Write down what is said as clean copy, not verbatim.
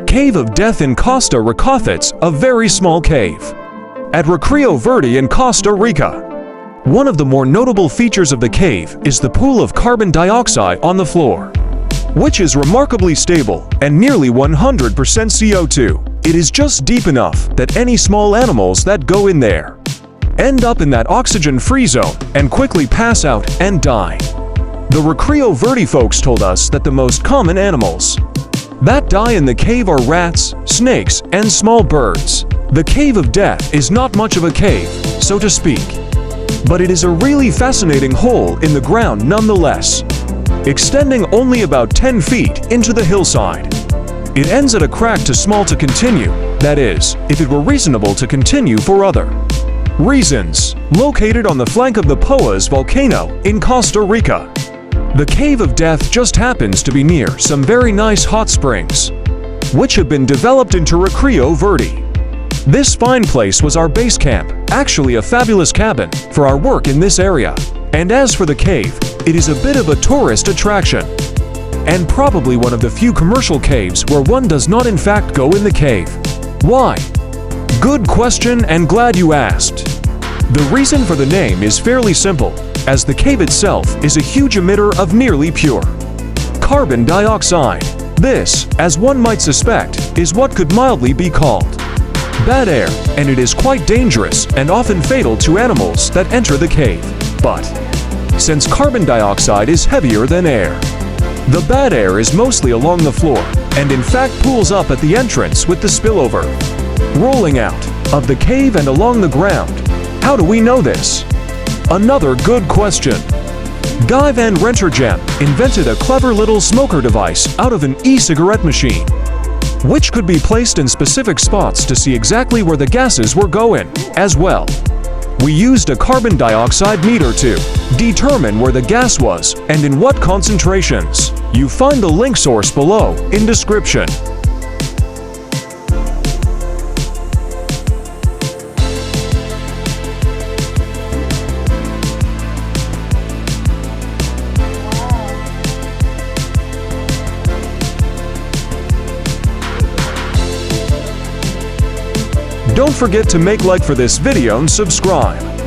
Cave of Death in Costa Rica. It's a very small cave at Rio Verde in Costa Rica. One of the more notable features of the cave is the pool of carbon dioxide on the floor, which is remarkably stable and nearly 100% CO2. It is just deep enough that any small animals that go in there end up in that oxygen-free zone and quickly pass out and die. The Rio Verde folks told us that the most common animals that die in the cave are rats, snakes, and small birds. The Cave of Death is not much of a cave, so to speak, but it is a really fascinating hole in the ground nonetheless, extending only about 10 feet into the hillside. It ends at a crack too small to continue, that is, if it were reasonable to continue for other reasons. Located on the flank of the Poas volcano in Costa Rica, the Cave of Death just happens to be near some very nice hot springs, which have been developed into Rio Verde. This fine place was our base camp, actually a fabulous cabin for our work in this area. And as for the cave, it is a bit of a tourist attraction, and probably one of the few commercial caves where one does not in fact go in the cave. Why? Good question, and glad you asked. The reason for the name is fairly simple, as the cave itself is a huge emitter of nearly pure carbon dioxide. This, as one might suspect, is what could mildly be called bad air, and it is quite dangerous and often fatal to animals that enter the cave. But since carbon dioxide is heavier than air, the bad air is mostly along the floor, and in fact pools up at the entrance with the spillover rolling out of the cave and along the ground. How do we know this? Another good question. Guy Van Rentergem invented a clever little smoker device out of an e-cigarette machine, which could be placed in specific spots to see exactly where the gases were going. As well, we used a carbon dioxide meter to determine where the gas was and in what concentrations. You find the link source below in description. Don't forget to make like for this video and subscribe.